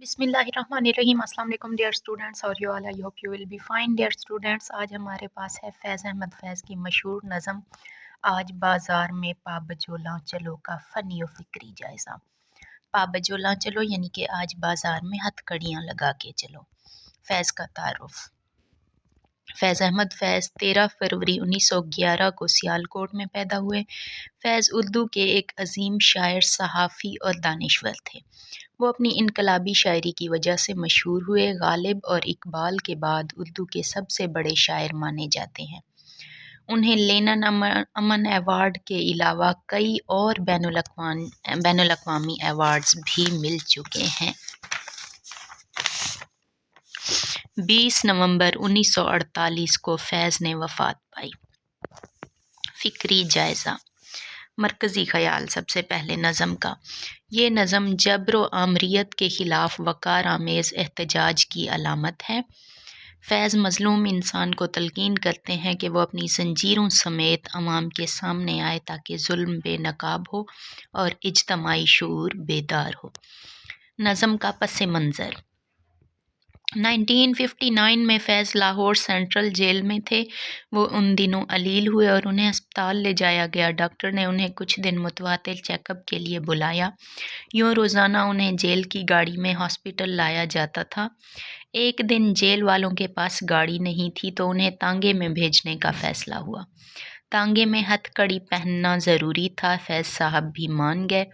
बिस्मिल्लाहिर्रहमानिर्रहीम। अस्सलाम वालेकुम डियर स्टूडेंट्स और you all, I hope you will be fine. Dear students, आज हमारे पास है फैज़ अहमद फैज़ की मशहूर नज़म आज बाज़ार में पाबजोला चलो का फ़नी व फ़िक्री जायज़ा। पाबजोला चलो यानी कि आज बाज़ार में हथकड़ियाँ लगा के चलो। फैज़ का तारुफ़। फैज़ अहमद फैज़ 13 फरवरी 1911 को सियालकोट में पैदा हुए। फैज़ उर्दू के एक अजीम शायर, सहाफ़ी और दानिश्वर थे। वो अपनी इनकलाबी शायरी की वजह से मशहूर हुए। गालिब और इकबाल के बाद उर्दू के सबसे बड़े शायर माने जाते हैं। उन्हें लेनन अमन अवार्ड के अलावा कई और बैनुल-अक़वामी अवार्ड्स भी मिल चुके हैं। 20 नवंबर 1948 को फैज़ ने वफ़ात पाई। फ़िक्री जायज़ा। मरकज़ी ख़याल सबसे पहले नज़म का। ये नज़म जबर व आमरियत के ख़िलाफ़ वक़ार आमेज़ एहतजाज की अलामत है। फैज़ मज़लूम इंसान को तलक़ीन करते हैं कि वो अपनी ज़ंजीरों समेत अवाम के सामने आए ताकि ज़ुल्म बेनकाब हो और इज्तमाई शऊर बेदार हो। नज़म का पस मंज़र। 1959 में फैज़ लाहौर सेंट्रल जेल में थे। वो उन दिनों अलील हुए और उन्हें अस्पताल ले जाया गया। डॉक्टर ने उन्हें कुछ दिन मुतवातिल चेकअप के लिए बुलाया। यूँ रोज़ाना उन्हें जेल की गाड़ी में हॉस्पिटल लाया जाता था। एक दिन जेल वालों के पास गाड़ी नहीं थी तो उन्हें तांगे में भेजने का फ़ैसला हुआ। तांगे में हथकड़ी पहनना ज़रूरी था। फैज़ साहब भी मान गए।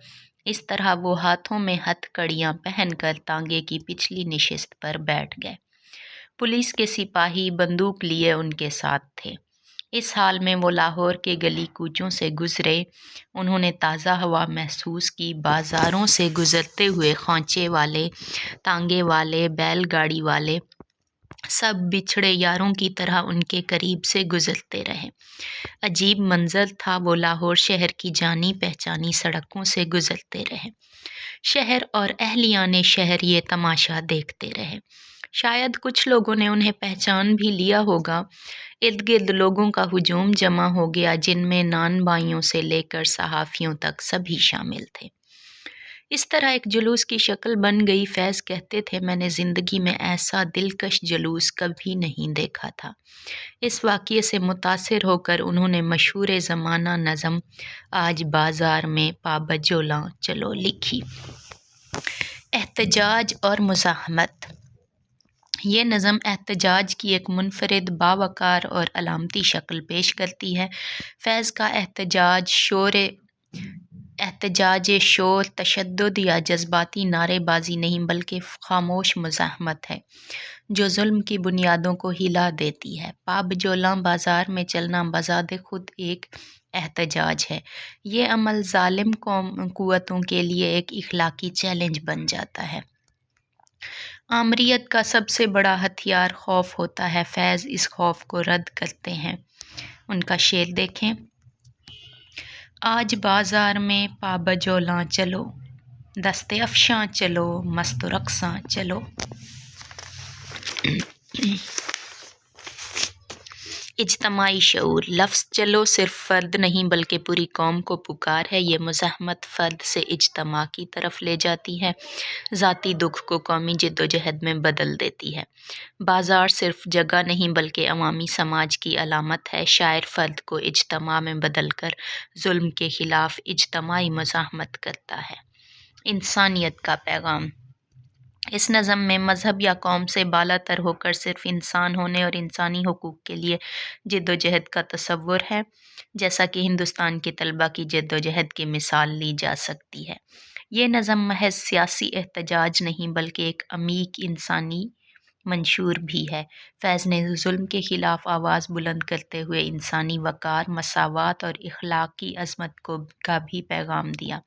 इस तरह वो हाथों में हथकड़ियाँ पहनकर तांगे की पिछली नशिस्त पर बैठ गए। पुलिस के सिपाही बंदूक लिए उनके साथ थे। इस हाल में वो लाहौर के गली कूचों से गुज़रे। उन्होंने ताज़ा हवा महसूस की। बाज़ारों से गुज़रते हुए खांचे वाले, तांगे वाले, बैलगाड़ी वाले सब बिछड़े यारों की तरह उनके करीब से गुज़रते रहे। अजीब मंज़र था। वो लाहौर शहर की जानी पहचानी सड़कों से गुज़रते रहे। शहर और अहलियाने शहर ये तमाशा देखते रहे। शायद कुछ लोगों ने उन्हें पहचान भी लिया होगा। इर्द गिर्द लोगों का हुजूम जमा हो गया, जिनमें नान बाइयों से लेकर सहाफ़ियों तक सभी शामिल थे। इस तरह एक जुलूस की शक्ल बन गई। फैज़ कहते थे, मैंने ज़िंदगी में ऐसा दिलकश जुलूस कभी नहीं देखा था। इस वाक़ये से मुतासिर होकर उन्होंने मशहूर ज़माना नज़म आज बाज़ार में पाबजोला चलो लिखी। एहतजाज और मुज़ाहमत। ये नज़म एहतजाज की एक मुनफरिद, बावकार और अलामती शक्ल पेश करती है। फैज़ का एहतजाज शोर, तशद्दुद या जज्बाती नारेबाजी नहीं बल्कि खामोश मुज़ाहमत है जो ज़ुल्म की बुनियादों को हिला देती है। पाबजोला बाज़ार में चलना बज़ाते खुद एक एहतजाज है। ये अमल ज़ालिम कुव्वतों के लिए एक इखलाकी चैलेंज बन जाता है। आमरियत का सबसे बड़ा हथियार खौफ होता है। फैज़ इस खौफ को रद्द करते हैं। उनका शेर देखें। आज बाज़ार में पाबजोला चलो, दस्ते अफ़शां चलो, मस्त रक़सां चलो। इज्तमाई शऊर। लफ्ज़ चलो सिर्फ फ़र्द नहीं बल्कि पूरी कौम को पुकार है। ये मुज़ाहमत फ़र्द से इज्तमा की तरफ ले जाती है, ज़ाती दुख को कौमी जिद्दोजहद में बदल देती है। बाज़ार सिर्फ जगह नहीं बल्कि अवामी समाज की अलामत है। शायर फ़र्द को इज्तमा में बदल कर ज़ुल्म के ख़िलाफ़ इज्तमाई मुज़ाहमत करता है। इंसानियत का पैगाम। इस नज़म में मज़हब या कौम से बालातर होकर सिर्फ इंसान होने और इंसानी हुकूक़ के लिए जिद्दोजहद का तसव्वुर है। जैसा कि हिंदुस्तान के तलबा की जिद्दोजहद की मिसाल ली जा सकती है। ये नज़म महज सियासी एहतजाज नहीं बल्कि एक अमीक इंसानी मंशूर भी है। फैज़ ने ज़ुल्म के ख़िलाफ़ आवाज़ बुलंद करते हुए इंसानी वक़ार, मसावात और इख़लाक़ी अज़मत का भी पैगाम दिया।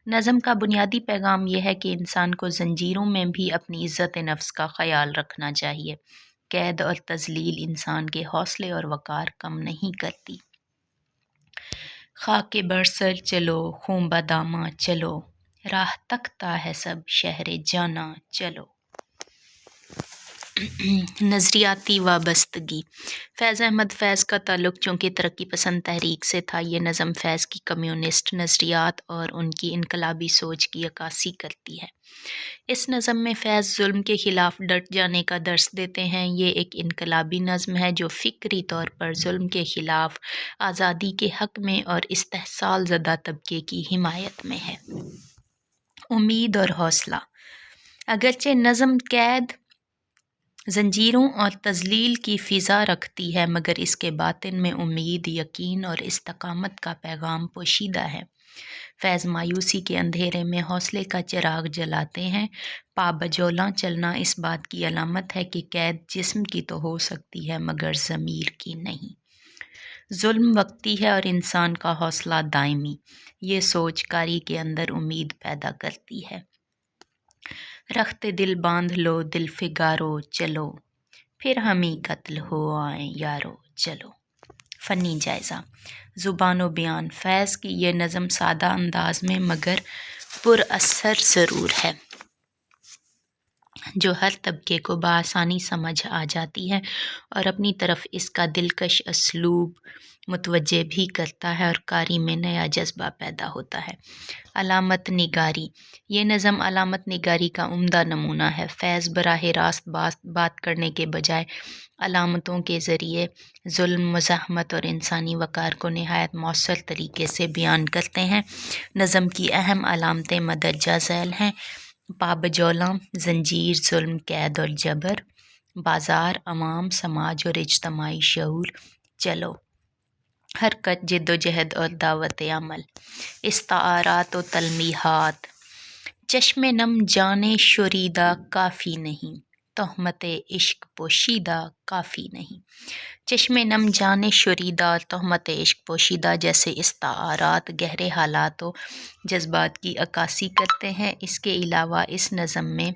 नज़म का बुनियादी पैगाम यह है कि इंसान को ज़ंजीरों में भी अपनी इज़्ज़त नफ्स का ख़याल रखना चाहिए। कैद और तज़लील इंसान के हौसले और वक़ार कम नहीं करती। खाके बरसर चलो, खूं बदामा चलो, राह तकता है सब शहरे जाना चलो। نظریاتی وابستگی۔ فیض احمد فیض کا تعلق چونکہ ترقی پسند تحریک سے تھا، یہ نظم فیض کی کمیونسٹ نظریات اور ان کی انقلابی سوچ کی عکاسی کرتی ہے۔ اس نظم میں فیض ظلم کے خلاف ڈٹ جانے کا درس دیتے ہیں۔ یہ ایک انقلابی نظم ہے جو فکری طور پر ظلم کے خلاف، آزادی کے حق میں اور استحصال زدہ طبقے کی حمایت میں ہے۔ امید اور حوصلہ۔ اگرچہ نظم قید، زنجیروں اور تذلیل کی فضا رکھتی ہے، مگر اس کے باطن میں امید، یقین اور استقامت کا پیغام پوشیدہ ہے۔ فیض مایوسی کے اندھیرے میں حوصلے کا چراغ جلاتے ہیں۔ پا بجولاں چلنا اس بات کی علامت ہے کہ قید جسم کی تو ہو سکتی ہے مگر ضمیر کی نہیں۔ ظلم وقتی ہے اور انسان کا حوصلہ دائمی۔ یہ سوچ کاری کے اندر امید پیدا کرتی ہے۔ رخت دل باندھ لو دل فگارو چلو، پھر ہمیں قتل ہو آئیں یارو چلو۔ فنی جائزہ۔ زبان و بیان۔ فیض کی یہ نظم سادہ انداز میں مگر پر اثر ضرور ہے، جو ہر طبقے کو بآسانی سمجھ آ جاتی ہے اور اپنی طرف اس کا دلکش اسلوب متوجہ بھی کرتا ہے اور قاری میں نیا جذبہ پیدا ہوتا ہے۔ علامت نگاری۔ یہ نظم علامت نگاری کا عمدہ نمونہ ہے۔ فیض براہ راست بات کرنے کے بجائے علامتوں کے ذریعے ظلم، مزاحمت اور انسانی وقار کو نہایت مؤثر طریقے سے بیان کرتے ہیں۔ نظم کی اہم علامتیں مندرجہ ذیل ہیں: پا بجولاں، زنجیر، ظلم، قید اور جبر، بازار، عوام، سماج اور اجتماعی شعور، چلو، حرکت، جد و جہد اور دعوت عمل، استعارات و تلمیحات۔ چشم نم جان شوریدہ کافی نہیں، تہمت عشق پوشیدہ کافی نہیں۔ چشم نم جان شوریدہ اور تہمت عشق پوشیدہ جیسے استعارات گہرے حالات و جذبات کی عکاسی کرتے ہیں۔ اس کے علاوہ اس نظم میں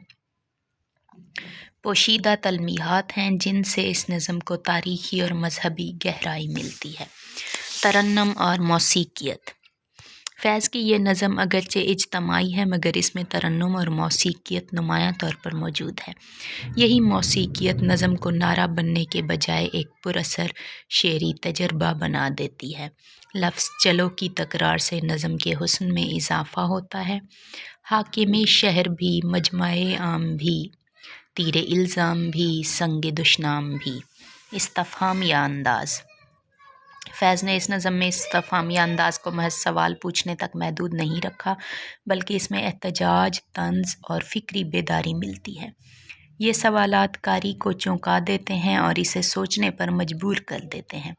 پوشیدہ تلمیحات ہیں جن سے اس نظم کو تاریخی اور مذہبی گہرائی ملتی ہے۔ ترنم اور موسیقیت۔ فیض کی یہ نظم اگرچہ اجتماعی ہے مگر اس میں ترنم اور موسیقیت نمایاں طور پر موجود ہے۔ یہی موسیقیت نظم کو نعرہ بننے کے بجائے ایک پراثر شعری تجربہ بنا دیتی ہے۔ لفظ چلو کی تکرار سے نظم کے حسن میں اضافہ ہوتا ہے۔ حاکم شہر بھی، مجمع عام بھی، تیر الزام بھی، سنگ دشنام بھی۔ استفہامیہ انداز۔ فیض نے اس نظم میں استفہامیہ انداز کو محض سوال پوچھنے تک محدود نہیں رکھا، بلکہ اس میں احتجاج، طنز اور فکری بیداری ملتی ہے۔ یہ سوالات قاری کو چونکا دیتے ہیں اور اسے سوچنے پر مجبور کر دیتے ہیں۔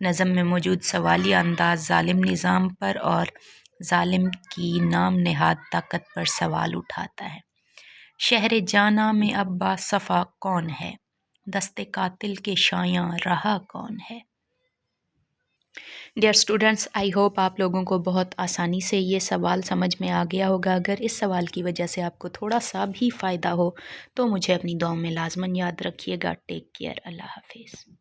نظم میں موجود سوالیہ انداز ظالم نظام پر اور ظالم کی نام نہاد طاقت پر سوال اٹھاتا ہے۔ شہر جاناں میں اب باصفا کون ہے، دست قاتل کے شایاں رہا کون ہے۔ ڈیئر اسٹوڈنٹس، آئی ہوپ آپ لوگوں کو بہت آسانی سے یہ سوال سمجھ میں آ گیا ہوگا۔ اگر اس سوال کی وجہ سے آپ کو تھوڑا سا بھی فائدہ ہو تو مجھے اپنی دعاؤں میں لازماً یاد رکھیے گا۔ Take care. اللہ حافظ۔